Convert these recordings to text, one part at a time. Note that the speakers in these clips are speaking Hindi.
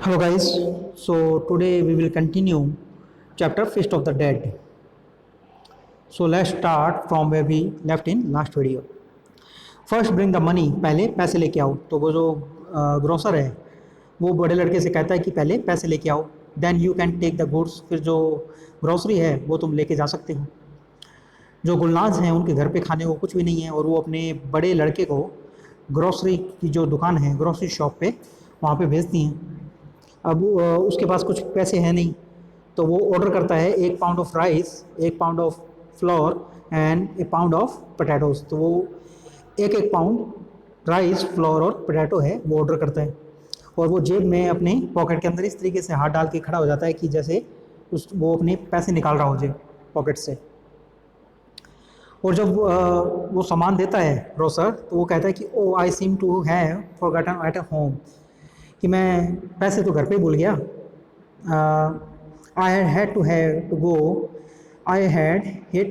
Hello guys, so today we will continue chapter Feast of the Dead. So let's start from where we left in last video. First bring the money, पहले पैसे लेके आओ. तो वो जो ग्रोसर है वो बड़े लड़के से कहता है कि पहले पैसे लेके आओ, then you can take the goods. फिर जो ग्रोसरी है वो तुम लेके जा सकते हो. जो गुलनाज हैं उनके घर पे खाने को कुछ भी नहीं है और वो अपने बड़े लड़के को ग्रोसरी की जो दुकान है, ग्रोसरी शॉप पे वहाँ पे भेजती हैं. अब उसके पास कुछ पैसे हैं नहीं, तो वो ऑर्डर करता है 1 pound of rice, 1 pound of floor and 1 pound of potatoes. तो वो एक पाउंड राइस, फ्लोर और पटैटो है वो ऑर्डर करता है और वो जेब में अपने पॉकेट के अंदर इस तरीके से हाथ डाल के खड़ा हो जाता है कि जैसे वो अपने पैसे निकाल रहा हो जेब पॉकेट से. और जब वो सामान देता है ग्रोसर, तो वो कहता है कि oh I seem to have forgotten at home, कि मैं पैसे तो घर पे ही भूल गया. I had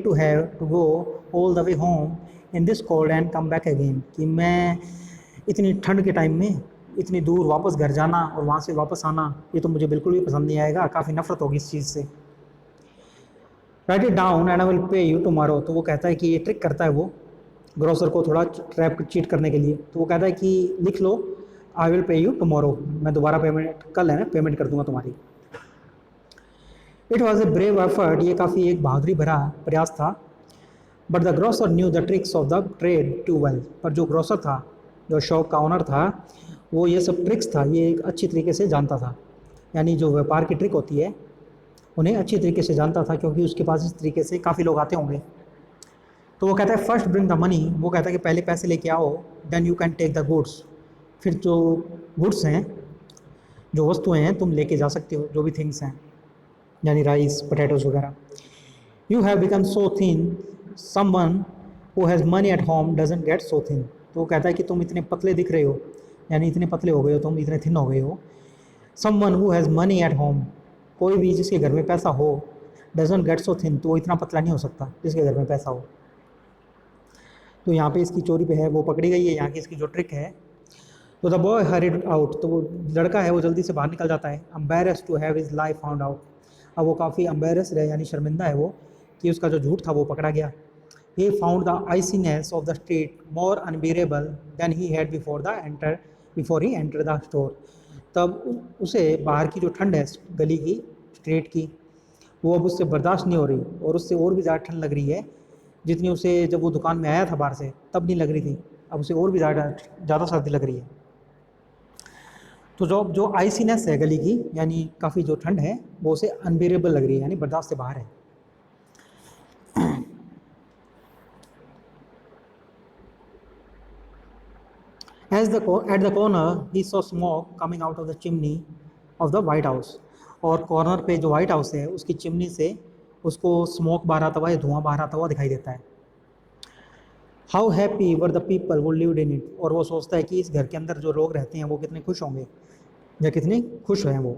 to go all the way home in this cold and come back again, कि मैं इतनी ठंड के टाइम में इतनी दूर वापस घर जाना और वहाँ से वापस आना, ये तो मुझे बिल्कुल भी पसंद नहीं आएगा, काफ़ी नफरत होगी इस चीज़ से. Right it down and I will pay you tomorrow. तो वो कहता है कि ये ट्रिक करता है वो ग्रोसर को थोड़ा ट्रैप चीट करने के लिए. तो वो कहता है कि लिख लो, I will pay you tomorrow, मैं दोबारा पेमेंट कल है ना पेमेंट कर दूंगा तुम्हारी. It was a brave effort, ये काफ़ी एक बहादुरी भरा प्रयास था. But the grocer knew the tricks of the trade too well. पर जो ग्रोसर था, जो शॉप का ओनर था, वो ये सब ट्रिक्स था ये एक अच्छी तरीके से जानता था. यानी जो व्यापार की ट्रिक होती है उन्हें अच्छी तरीके से जानता था, क्योंकि उसके पास इस तरीके से काफ़ी लोग आते होंगे. तो वो कहता है फर्स्ट ब्रिंग द मनी, वो कहता है कि पहले पैसे लेके आओ, then you can take the goods. फिर जो गुड्स हैं, जो वस्तुएं हैं तुम लेके जा सकते हो, जो भी थिंग्स हैं, यानी राइस, पोटैटोज वगैरह. You have become so thin, someone who has money at home doesn't get so thin. तो वो कहता है कि तुम इतने पतले दिख रहे हो, यानी इतने पतले हो गए हो तुम, इतने थिन हो गए हो. Someone who has money at home, कोई भी जिसके घर में पैसा हो, डजंट गेट सो थिन, तो वो इतना पतला नहीं हो सकता जिसके घर में पैसा हो. तो यहाँ पे इसकी चोरी पे है वो पकड़ी गई है, यहाँ की इसकी जो ट्रिक है. तो द बॉय हरिड आउट, तो वो लड़का है वो जल्दी से बाहर निकल जाता है. Embarrassed to have his life found out. अब वो काफ़ी अम्बेरस है, यानी शर्मिंदा है वो कि उसका जो झूठ था वो पकड़ा गया. He found the iciness of the street more unbearable than he had before he enter the store. तब उसे बाहर की जो ठंड है गली की, स्ट्रीट की, वो अब उससे बर्दाश्त नहीं हो रही और उससे और भी ज़्यादा ठंड लग रही है, जितनी उसे जब वो दुकान में आया था बाहर से तब नहीं लग रही थी. अब उसे और भी ज़्यादा सर्दी लग रही है. तो जो जो आइसीनेस है गली की, यानी काफ़ी जो ठंड है, वो उसे अनबेरेबल लग रही है, यानी बर्दाश्त से बाहर है. At the corner, he saw smoke coming out of the chimney of the White House. और कॉर्नर पे जो वाइट हाउस है उसकी चिमनी से उसको स्मोक बाहर आता हुआ या धुआं बाहर आता हुआ दिखाई देता है. How happy were the people वो लिव्ड इन इट. और वो सोचता है कि इस घर के अंदर जो लोग रहते हैं वो कितने खुश होंगे या कितने खुश हैं वो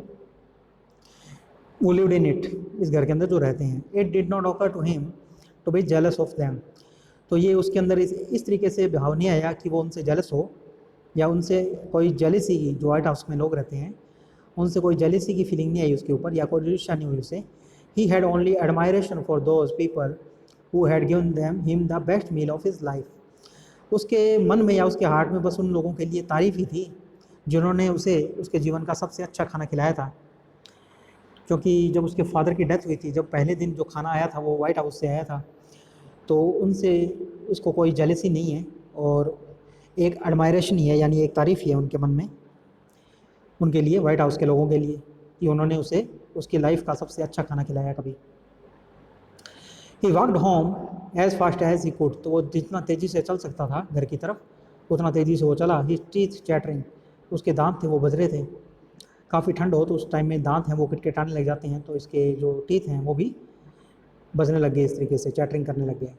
लिव्ड इन इट, इस घर के अंदर जो रहते हैं. It did not occur to him to be jealous of them. तो ये उसके अंदर इस तरीके से भाव नहीं आया कि वो उनसे जेलस हो या उनसे कोई जेलिसी की, जो वाइट हाउस में लोग रहते हैं उनसे कोई जेलिसी की फीलिंग नहीं आई उसके ऊपर या कोई ईर्ष्या नहीं हुई उसे. He had only admiration for those people who had given him the best meal of his life. उसके मन में या उसके हार्ट में बस उन लोगों के लिए तारीफ़ ही थी जिन्होंने उसे उसके जीवन का सबसे अच्छा खाना खिलाया था. क्योंकि जब उसके फादर की डेथ हुई थी, जब पहले दिन जो खाना आया था वो वाइट हाउस से आया था, तो उनसे उसको कोई जेलसी नहीं है और एक एडमायरेशन ही है, यानी एक तारीफ़ ही है उनके मन में उनके लिए, वाइट हाउस के लोगों के लिए, कि उन्होंने उसे उसकी लाइफ का सबसे अच्छा खाना खिलाया कभी. He walked home as fast as he could. तो वो जितना तेज़ी से चल सकता था घर की तरफ उतना तेज़ी से वो चला. हिज टीथ चैटरिंग, उसके दांत थे वो बज रहे थे. काफ़ी ठंड हो तो उस टाइम में दांत हैं वो किटकिटाने लग जाते हैं, तो इसके जो टीथ हैं वो भी बजने लग गए, इस तरीके से चैटरिंग करने लग गए.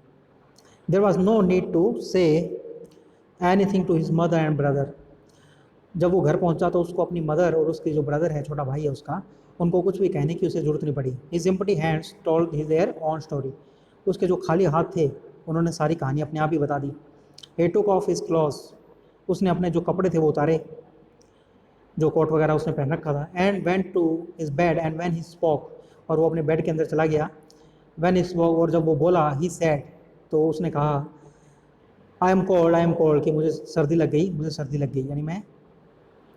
There was no need to say anything to his mother and brother. जब वो घर पहुंचा तो उसको अपनी मदर और उसके जो ब्रदर है, छोटा भाई है उसका, उनको कुछ भी कहने की उसे ज़रूरत नहीं पड़ी. His empty hands told his their own story. उसके जो खाली हाथ थे उन्होंने सारी कहानी अपने आप ही बता दी. ही टुक ऑफ हिज क्लॉथ्स, उसने अपने जो कपड़े थे वो उतारे. जो कोट वगैरह उसने पहन रखा था। And went to his bed and when he spoke, और वो अपने बेड के अंदर चला गया। व्हेन ही स्पोक, और जब वो बोला, ही सेड, तो उसने कहा, आई एम कोल्ड, कि मुझे सर्दी लग गई, मुझे सर्दी लग गई, यानी मैं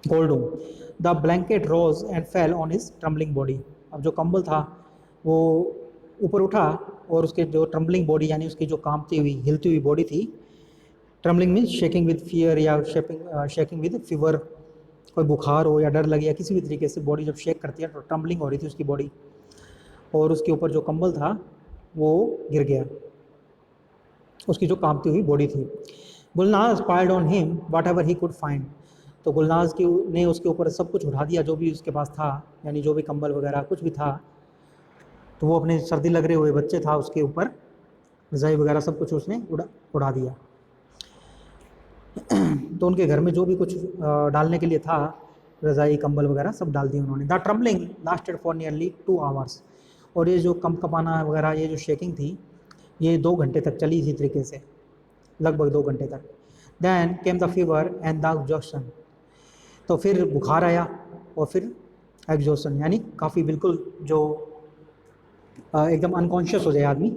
कोल्ड हूँ। The blanket rose and fell on his trembling body, अब जो कंबल था वो ऊपर उठा और उसके जो ट्रम्बलिंग बॉडी यानी उसकी जो कांपती हुई हिलती हुई बॉडी थी, trembling means shaking with fear या शेकिंग विद फीवर, कोई बुखार हो या डर लगे या किसी भी तरीके से बॉडी जब शेक करती है तो ट्रम्बलिंग हो रही थी उसकी बॉडी, और उसके ऊपर जो कंबल था वो गिर गया, उसकी जो कांपती हुई बॉडी थी। Gulnaz piled on him whatever he could find, तो गुलनाज की ने उसके ऊपर सब कुछ उठा दिया जो भी उसके पास था, यानी जो भी कंबल वगैरह कुछ भी था, तो वो अपने सर्दी लग रहे हुए बच्चे था उसके ऊपर रज़ाई वगैरह सब कुछ उसने उड़ा दिया। तो उनके घर में जो भी कुछ डालने के लिए था, रज़ाई कंबल वगैरह सब डाल दिए उन्होंने। The trembling lasted for nearly 2 hours, और ये जो कंपकपाना वगैरह ये जो शेकिंग थी ये 2 घंटे तक चली इसी तरीके से, लगभग 2 घंटे तक। Then came the fever and the exhaustion, तो फिर बुखार आया और फिर एग्जॉशन यानी काफ़ी बिल्कुल जो एकदम अनकॉन्शियस हो जाए आदमी,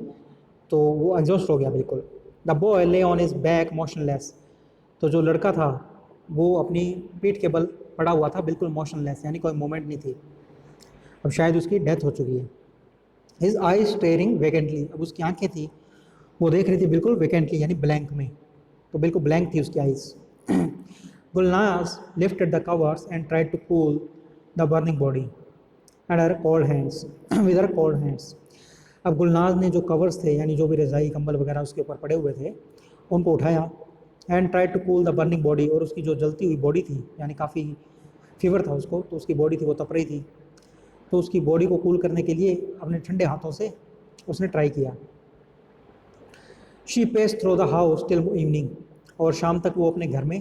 तो वो एग्जॉस्ट हो गया बिल्कुल। द बॉय ले ऑन इज बैक मोशनलेस, तो जो लड़का था वो अपनी पीठ के बल पड़ा हुआ था बिल्कुल मोशनलेस, यानी कोई मूवमेंट नहीं थी, अब शायद उसकी डेथ हो चुकी है। हिज आई स्टेयरिंग वेकेंटली, अब उसकी आंखें थी वो देख रही थी बिल्कुल वेकेंटली यानी ब्लैंक में, तो बिल्कुल ब्लैंक थी उसकी eyes. Gulnaz lifted the covers and tried to cool the burning body and her cold hands with her cold hands, अब गुलनाज ने जो कवर्स थे यानी जो भी रज़ाई कंबल वगैरह उसके ऊपर पड़े हुए थे उनको उठाया, and try to cool the burning body, और उसकी जो जलती हुई बॉडी थी यानी काफ़ी फीवर था उसको, तो उसकी बॉडी थी वो तप रही थी, तो उसकी बॉडी को कूल करने के लिए अपने ठंडे हाथों से उसने ट्राई किया। She pace through the house till evening, और शाम तक वो अपने घर में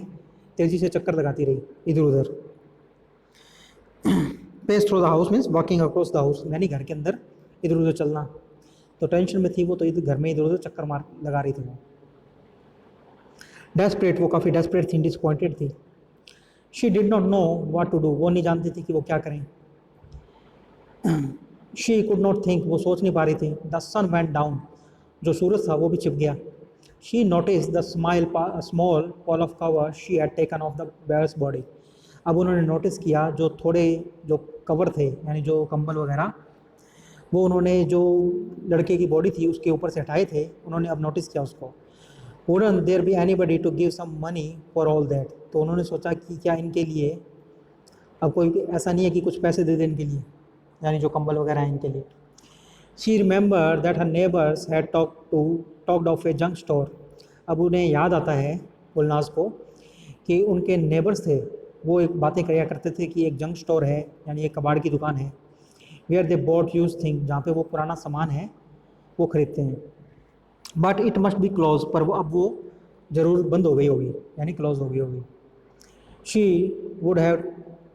तेज़ी से चक्कर लगाती रही इधर उधर। Pace through the house means walking across the house, यानी घर के अंदर इधर उधर चलना, तो टेंशन में थी वो, तो इधर घर में इधर उधर चक्कर मार लगा रही थी वो। डेस्परेट, वो काफ़ी डेस्परेट थी, डिसअपॉइंटेड थी। She did not know what to do, वो नहीं जानती थी कि वो क्या करें। शी कुड नॉट थिंक, वो सोच नहीं पा रही थी। द सन वेंट डाउन, जो सूरज था वो भी छिप गया। She notice the small pall of cover she had taken off the bear's body, अब उन्होंने नोटिस किया जो थोड़े जो कवर थे यानी जो कंबल वगैरह वो उन्होंने जो लड़के की बॉडी थी उसके ऊपर से हटाए थे, उन्होंने अब नोटिस किया उसको। Wouldn't there be anybody to give some money for all that, तो उन्होंने सोचा कि क्या इनके लिए अब कोई ऐसा नहीं है कि कुछ पैसे दे दें इनके लिए, यानी जो कंबल वगैरह हैं इनके लिए। She remember that her neighbours had talked of A junk store, अब उन्हें याद आता है गुलनाज को कि उनके नेबर्स थे वो एक बातें किया करते थे कि एक जंक स्टोर है यानी एक कबाड़ की दुकान है, where they bought use thing, जहाँ पे वो पुराना सामान है वो खरीदते हैं। But it must be close, पर वो अब वो ज़रूर बंद हो गई होगी यानी क्लोज हो गई होगी। She would have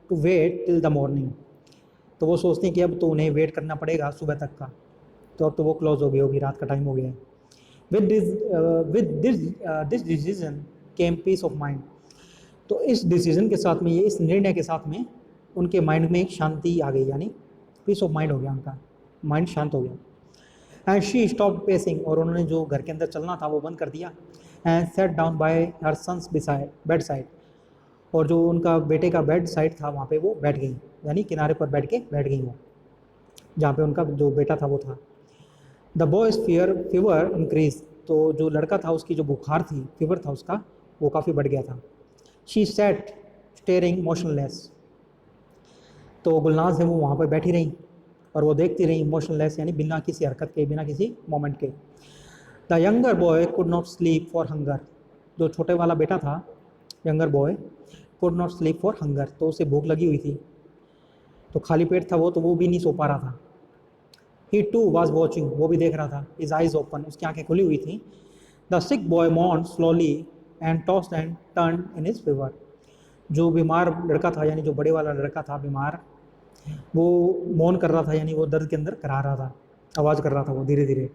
to wait till the morning, तो वो सोचते हैं कि अब तो उन्हें वेट करना पड़ेगा सुबह तक का, तो अब तो वो क्लोज हो गई होगी, रात का टाइम हो गया है। With this decision came peace of mind, तो इस डिसीजन के साथ में, ये इस निर्णय के साथ में उनके माइंड में एक शांति आ गई, यानी पीस ऑफ माइंड हो गया, उनका माइंड शांत हो गया। एंड शी स्टॉप पेसिंग, और उन्होंने जो घर के अंदर चलना था वो बंद कर दिया। And set down by her son's bed side, और जो उनका बेटे का बेड साइड था वहाँ पे वो बैठ गई, यानी किनारे पर बैठ गई वो, जहाँ पे उनका जो बेटा था वो था। द बॉयज़ फीवर इंक्रीज, तो जो लड़का था उसकी जो बुखार थी, फीवर था उसका, वो काफ़ी बढ़ गया था। शी सेट स्टेयरिंग मोशनलेस, तो गुलनाज है वो वहाँ पर बैठी रही और वो देखती रही मोशनलेस, यानी बिना किसी हरकत के, बिना किसी मोमेंट के। The younger boy could not sleep for hunger, जो छोटे वाला बेटा था younger boy could not sleep for hunger, तो उसे भूख लगी हुई थी, तो खाली पेट था वो, तो वो भी नहीं सो पा रहा था। ही टू वॉज वॉचिंग, वो भी देख रहा था। हिज आइज ओपन, उसकी आंखें खुली हुई थी। The sick boy moaned slowly and tossed and turn in his fever, जो बीमार लड़का था यानी जो बड़े वाला लड़का था बीमार, वो मौन कर रहा था, यानी वो दर्द के अंदर करा रहा था, आवाज़ कर रहा था वो धीरे धीरे,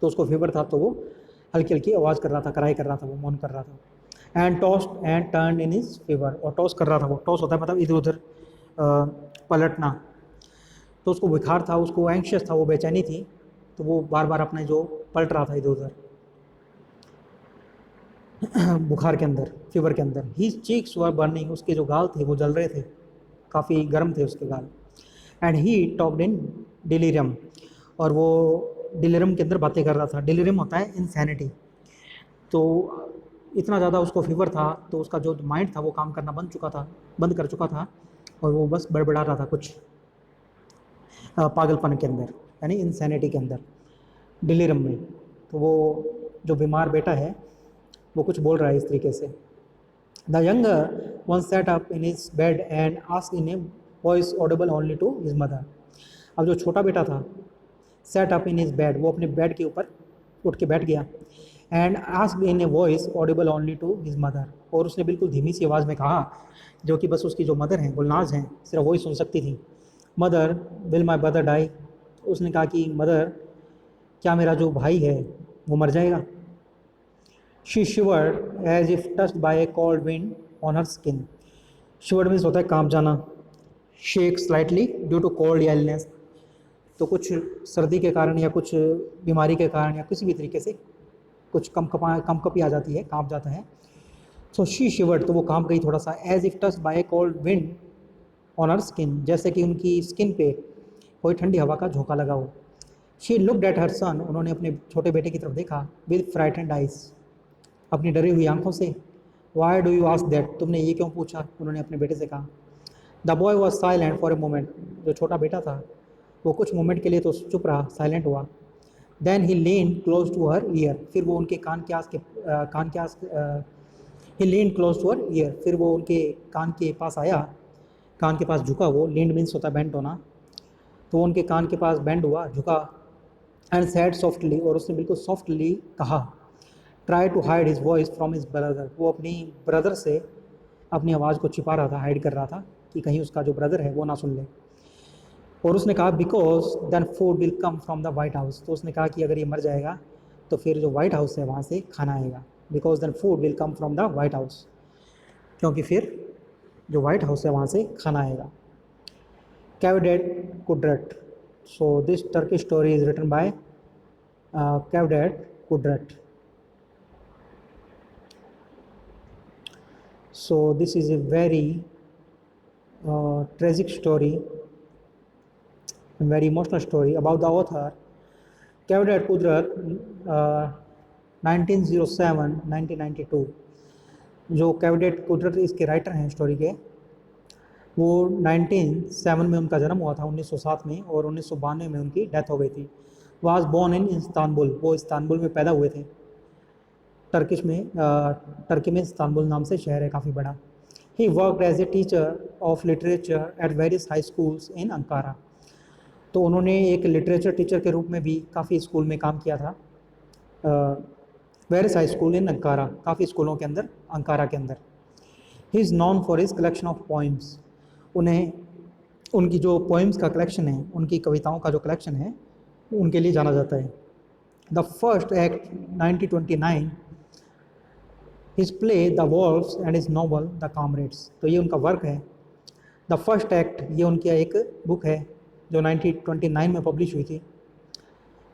तो उसको फीवर था तो वो हल्की हल्की आवाज़ कर रहा था, कराई कर रहा था, वो मौन कर रहा था। And tossed and turn in his favour, और टॉस कर रहा था, वो टॉस होता है मतलब इधर उधर पलटना। तो उसको बुखार था, उसको एंशियस था, वो बेचैनी थी, तो वो बार बार अपने जो पलट रहा था इधर उधर बुखार के अंदर, फीवर के अंदर। ही चीक्स वर बर्निंग, उसके जो गाल थे वो जल रहे थे, काफ़ी गर्म थे उसके गाल। And he talked in delirium, और वो डिलीरियम के अंदर बातें कर रहा था। डिलीरियम होता है इंसैनिटी। तो इतना ज़्यादा उसको फीवर था, तो उसका जो माइंड था वो काम करना बंद कर चुका था, और वो बस बड़बड़ा रहा था कुछ पागलपन के अंदर, यानी इंसैनिटी के अंदर, डिलीरियम में। तो वो जो बीमार बेटा है वो कुछ बोल रहा है इस तरीके से। The younger one set up in his bed and asked in a voice audible only to his mother. अब जो छोटा बेटा था, set up in his bed, वो अपने बेड के ऊपर उठ के बैठ गया। And asked in a voice audible only to his mother, और उसने बिल्कुल धीमी सी आवाज़ में कहा, जो कि बस उसकी जो मदर हैं, गुलनाज हैं, सिर्फ वही सुन सकती थी। Mother, will my brother die? उसने कहा कि मदर, क्या मेरा जो भाई है वो मर जाएगा? She shivered as if touched by a cold wind on her skin. Shivered means होता है कांप जाना। Shake slightly due to cold या इलनेस, तो कुछ सर्दी के कारण या कुछ बीमारी के कारण या किसी भी तरीके से कुछ कंपकपी आ जाती है, कांप जाता है। सो शी शिवर्ड, तो वो कांप गई थोड़ा सा। As if touched by a cold wind on her skin, जैसे कि उनकी स्किन पे कोई ठंडी हवा का झोंका लगा हो। शी लुक्ड एट हर सन, उन्होंने अपने छोटे बेटे की तरफ देखा। विद फ्राइटेंड आइज, अपनी डरी हुई आंखों से। Why do you ask that? तुमने ये क्यों पूछा? उन्होंने अपने बेटे से कहा। The boy was silent for a moment, जो छोटा बेटा था वो कुछ मोमेंट के लिए तो चुप रहा, साइलेंट हुआ। Then he lean close to her ear, फिर वो उनके ही lean close to her ear, फिर वो उनके कान के पास आया, कान के पास झुका। वो लीन मीन्स होता है बेंड होना, तो वो उनके कान के पास बेंड हुआ, झुका। एंड सैड सॉफ्टली, और उसने बिल्कुल सॉफ्टली कहा। Try to hide his voice from his brother, वो अपनी ब्रदर से अपनी आवाज़ को छिपा रहा था, हाइड कर रहा था कि कहीं उसका जो ब्रदर है वो ना सुन ले। और उसने कहा because then food will come from the white house, तो उसने कहा कि अगर ये मर जाएगा तो फिर जो वाइट हाउस है वहाँ से खाना आएगा। Because then food will come from the white house, क्योंकि फिर जो वाइट हाउस है वहाँ से खाना आएगा। Cevdet Kudret, so this Turkish story is written by Cevdet Kudret. So this is a very tragic story, very emotional story about the author Kavdet Kudrat, 1907-1992। जो कैवडेट कुदरत इसके राइटर हैं स्टोरी के, वो 1907 में उनका जन्म हुआ था, 1907 में, और 1992 में उनकी डेथ हो गई थी। वाज बोर्न इन इस्तांबुल, वो इस्तांबुल में पैदा हुए थे। टर्की में इस्तांबुल नाम से शहर है काफ़ी बड़ा। He worked as a teacher of literature at various high schools in Ankara, तो उन्होंने एक लिटरेचर टीचर के रूप में भी काफ़ी स्कूल में काम किया था। वेरियस हाई स्कूल इन अंकारा, काफ़ी स्कूलों के अंदर अंकारा के अंदर। He is non for his collection of poems, उन्हें उनकी जो पोइम्स का कलेक्शन है, उनकी कविताओं का जो कलेक्शन है, उनके लिए जाना जाता है। The first act 1929, his play the valves and his novel the comrades, तो ये उनका वर्क है। द फर्स्ट एक्ट, ये उनकी एक बुक है जो 1929 में पब्लिश हुई थी।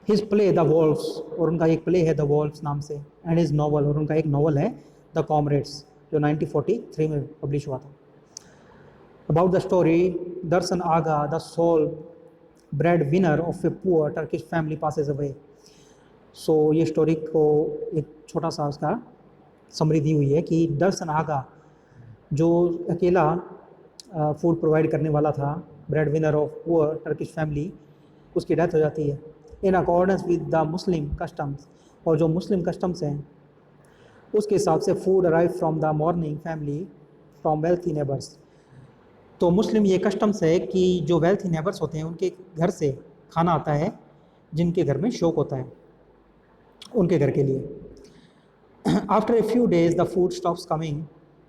हिज प्ले द वॉल्व्स, और उनका एक प्ले है द वॉल्व्स नाम से। एंड हिज नॉवल, और उनका एक नॉवल है द कॉमरेड्स, जो 1943 में पब्लिश हुआ था। About the story, Dursun Aga the sole bread winner of a poor Turkish family passes away. So ये स्टोरी को एक छोटा सा उसका समरी दी हुई है कि दर्शन आगा, जो अकेला फूड प्रोवाइड करने वाला था, bread winner of poor Turkish family, उसकी डेथ हो जाती है। In accordance with the Muslim customs, और जो मुस्लिम कस्टम्स हैं उसके हिसाब से food arrive from the morning family from wealthy neighbours. तो मुस्लिम ये कस्टम्स है कि जो वेल्थी नेबर्स होते हैं उनके घर से खाना आता है, जिनके घर में शौक होता है उनके घर के लिए। After a few days the food stops coming,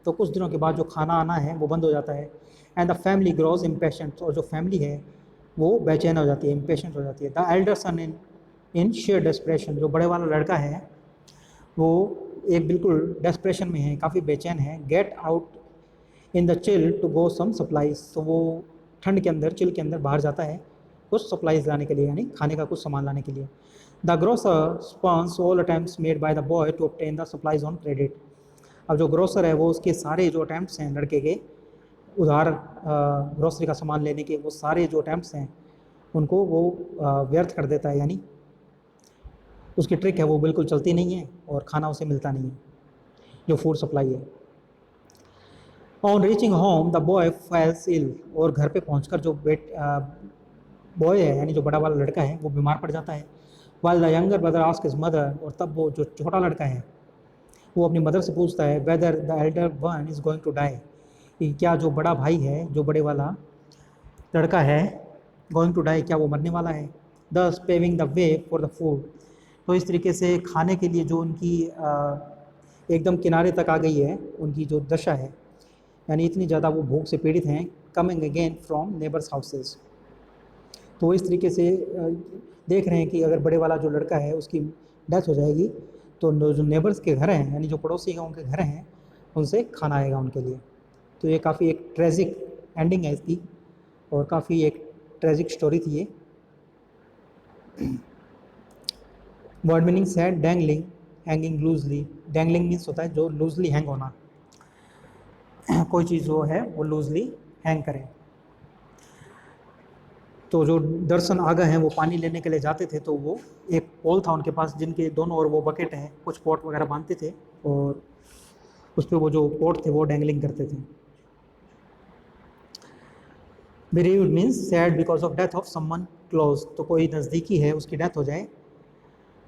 तो कुछ दिनों के बाद जो खाना आना है वो बंद हो जाता है। And the family grows impatient, और जो फैमिली है वो बेचैन हो जाती है, इम्पेशेंट हो जाती है। The elder son in share desperation, जो बड़े वाला लड़का है वो एक बिल्कुल डेस्परेशन में है, काफ़ी बेचैन है। Get out in the chill to go some supplies, तो वो ठंड के अंदर, चिल के अंदर बाहर जाता है कुछ सप्लाईज लाने के लिए, यानी खाने का कुछ सामान लाने के लिए। The grocer spurns all attempts made by the boy to obtain the supplies on credit. अब जो ग्रोसर है वो उसके सारे जो अटैम्प्ट्स हैं लड़के के उधार ग्रोसरी का सामान लेने के, वो सारे जो अटैम्प्ट्स हैं उनको वो व्यर्थ कर देता है, यानी उसकी ट्रिक है वो बिल्कुल चलती नहीं है और खाना उसे मिलता नहीं है, जो फूड सप्लाई है। On reaching home the boy falls ill, और घर पे पहुंचकर जो बॉय है यानी जो बड़ा वाला लड़का है वो बीमार पड़ जाता है। While the younger brother ask his mother, और तब वो जो छोटा लड़का है वो अपनी मदर से पूछता है whether the elder one is going to die, कि क्या जो बड़ा भाई है, जो बड़े वाला लड़का है, गोइंग टू डाई, क्या वो मरने वाला है। दस paving the way for the food, तो इस तरीके से खाने के लिए जो उनकी एकदम किनारे तक आ गई है उनकी जो दशा है, यानी इतनी ज़्यादा वो भूख से पीड़ित हैं। Coming again from neighbours houses, तो इस तरीके से देख रहे हैं कि अगर बड़े वाला जो लड़का है उसकी डेथ हो जाएगी तो जो नेबर्स के घर हैं, यानी जो पड़ोसी हैं उनके घर हैं, उनसे खाना आएगा उनके लिए। तो ये काफ़ी एक ट्रेजिक एंडिंग है इसकी, और काफ़ी एक ट्रेजिक स्टोरी थी ये। वर्ड मीनिंग है dangling, hanging loosely. Dangling means होता है जो लूजली हैंग होना, कोई चीज़ जो है वो लूजली हैंग करे। तो जो दर्शन आगा हैं वो पानी लेने के लिए जाते थे, तो वो एक पोल था उनके पास जिनके दोनों ओर वो बकेट हैं, कुछ पॉट वगैरह बांधते थे और उस पर वो जो पॉट थे वो डैंगलिंग करते थे। Bereaved means sad because of death of someone close, तो कोई नज़दीकी है उसकी डेथ हो जाए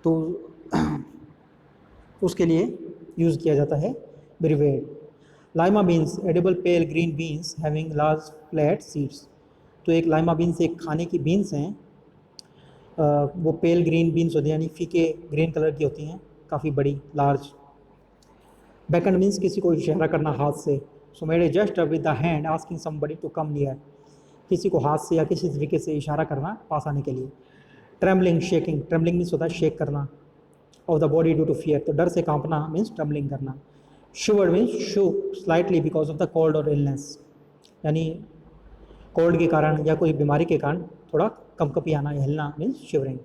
तो उसके लिए यूज़ किया जाता है bereaved. Lima beans edible pale green beans having large flat seeds, तो एक लाइमा बीन्स एक खाने की बीन्स हैं, वो पेल ग्रीन बीन्स होती हैं यानी फीके ग्रीन कलर की होती हैं, काफ़ी बड़ी लार्ज। बैकएंड मीन्स किसी को इशारा करना हाथ से। So made a just with the hand asking somebody to come near, किसी को हाथ से या किसी तरीके से इशारा करना पास आने के लिए। ट्रेमलिंग शेकिंग, ट्रेमलिंग मीन्स होता है शेक करना। Of the body due to fear, तो डर से कांपना मीन्स ट्रेमलिंग करना। Shiver means shook slightly because of the cold और इलनेस, यानी कोल्ड के कारण या कोई बीमारी के कारण थोड़ा कंपकपी आना या हिलना मीन्स शिवरिंग।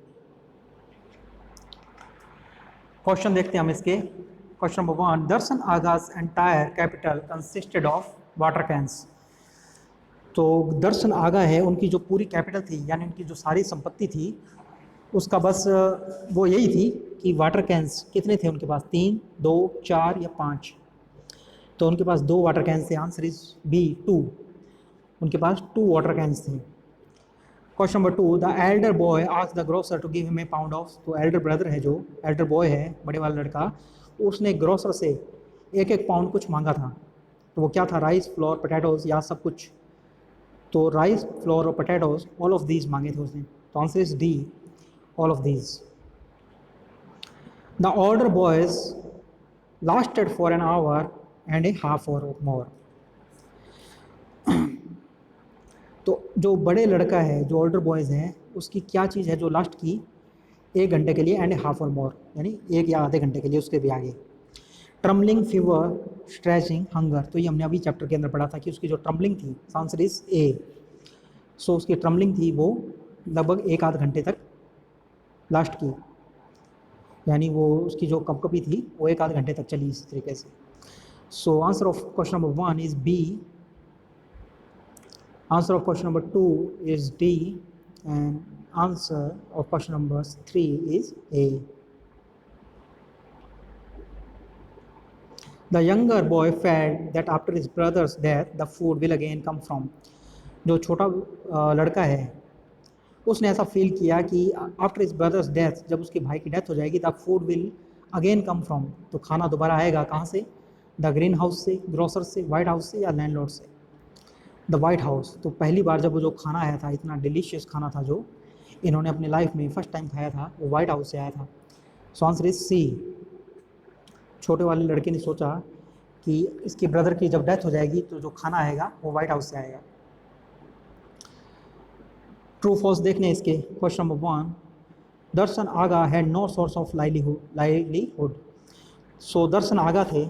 क्वेश्चन देखते हैं हम इसके। Question number 1, Dursun Aga's entire capital consisted of water cans, तो दर्शन आगा है उनकी जो पूरी कैपिटल थी यानी उनकी जो सारी संपत्ति थी उसका बस वो यही थी कि वाटर कैंस कितने थे उनके पास, 3, 2, 4 या 5, तो उनके पास 2 वाटर कैंस थे। आंसर इज बी 2, उनके पास 2 वाटर कैंस थे। Question number 2, the elder boy asked the grocer to give him a pound of, तो एल्डर ब्रदर है जो एल्डर बॉय है बड़े वाला लड़का, उसने ग्रोसर से 1-1 पाउंड कुछ मांगा था, तो वो क्या था, राइस फ्लोर पोटैटोज या सब कुछ, तो राइस फ्लोर और पोटैटोज ऑल ऑफ दीज मांगे थे उसने, तो answer is D all of these. The older boys lasted for an hour and A half और मोर, तो जो बड़े लड़का है जो ओल्डर बॉयज़ हैं उसकी क्या चीज़ है जो लास्ट की 1 घंटे के लिए एंड हाफ और मोर, यानी 1 या आधे घंटे के लिए, उसके भी आगे। ट्रम्बलिंग फीवर स्ट्रेचिंग हंगर, तो ये हमने अभी चैप्टर के अंदर पढ़ा था कि उसकी जो ट्रम्बलिंग थी आंसर इज ए, सो उसकी ट्रम्बलिंग थी वो लगभग 1 आध घंटे तक लास्ट की, यानी वो उसकी जो कंपकपी थी वो 1 आध घंटे तक चली इस तरीके से। So answer of question number 1 is B, answer of question number 2 is D, and answer of question number 3 is A. The younger boy felt that after his brother's death the food will again come from, जो छोटा लड़का है उसने ऐसा फील किया कि आफ्टर हिज ब्रदर्स डेथ, जब उसके भाई की डेथ हो जाएगी, the food will again come from, तो खाना दोबारा आएगा कहाँ से, द ग्रीन हाउस से, ग्रोसर से, वाइट हाउस से या लैंडलॉर्ड से। द वाइट हाउस, तो पहली बार जब वो जो खाना आया था, इतना डिलीशियस खाना था जो इन्होंने अपनी लाइफ में फर्स्ट टाइम खाया था, वो वाइट हाउस से आया था। सो आंसर इज सी, छोटे वाले लड़के ने सोचा कि इसके ब्रदर की जब डेथ हो जाएगी तो जो खाना आएगा वो वाइट हाउस से आएगा। ट्रू फॉल्स देखने इसके। Question number 1, Dursun Aga had no source of livelihood, so Dursun Aga थे,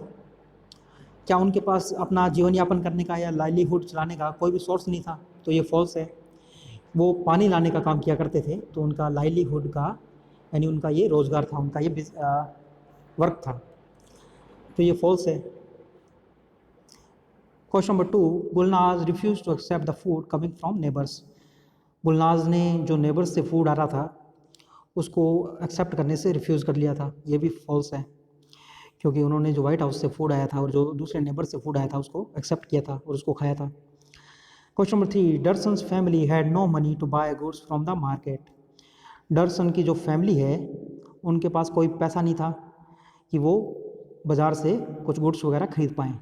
क्या उनके पास अपना जीवन यापन करने का या लाइवलीहुड चलाने का कोई भी सोर्स नहीं था? तो ये फॉल्स है। वो पानी लाने का काम किया करते थे, तो उनका लाइवलीहुड का यानी उनका ये रोज़गार था, उनका ये वर्क था, तो ये फॉल्स है। Question number 2, Gulnaz refuse to accept the food coming from neighbours. Gulnaz ने जो नेबर्स से फूड आ रहा था उसको एक्सेप्ट करने से रिफ्यूज़ कर लिया था, ये भी फॉल्स है, क्योंकि उन्होंने जो व्हाइट हाउस से फूड आया था और जो दूसरे नेबर से फूड आया था उसको एक्सेप्ट किया था और उसको खाया था। Question number 3, Dursun's family had no money to buy goods from the market. Dursun की जो फैमिली है उनके पास कोई पैसा नहीं था कि वो बाज़ार से कुछ गुड्स वगैरह खरीद पाएँ।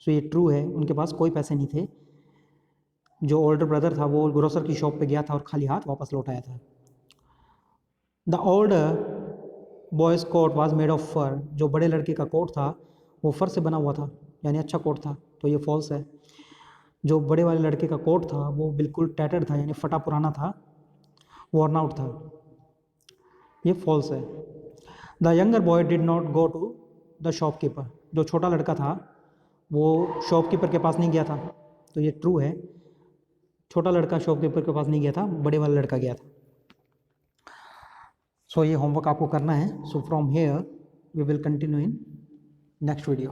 सो ये ट्रू है, उनके पास कोई पैसे नहीं थे। जो ओल्डर ब्रदर था वो ग्रोसर की शॉप पे गया था और खाली हाथ वापस लौट आया था। The older boy's coat was made of fur. जो बड़े लड़के का कोट था वो फर से बना हुआ था, यानी अच्छा कोट था, तो ये फॉल्स है। जो बड़े वाले लड़के का कोट था वो बिल्कुल टैटर्ड था, यानी फटा पुराना था, वॉर्न आउट था, ये फॉल्स है। The younger boy did not go to the shopkeeper. जो छोटा लड़का था वो शॉपकीपर के पास नहीं गया था, तो ये ट्रू है। छोटा लड़का शॉपकीपर के पास नहीं गया था, बड़े वाला लड़का गया था। सो ये होमवर्क आपको करना है। So from here we will continue in next video.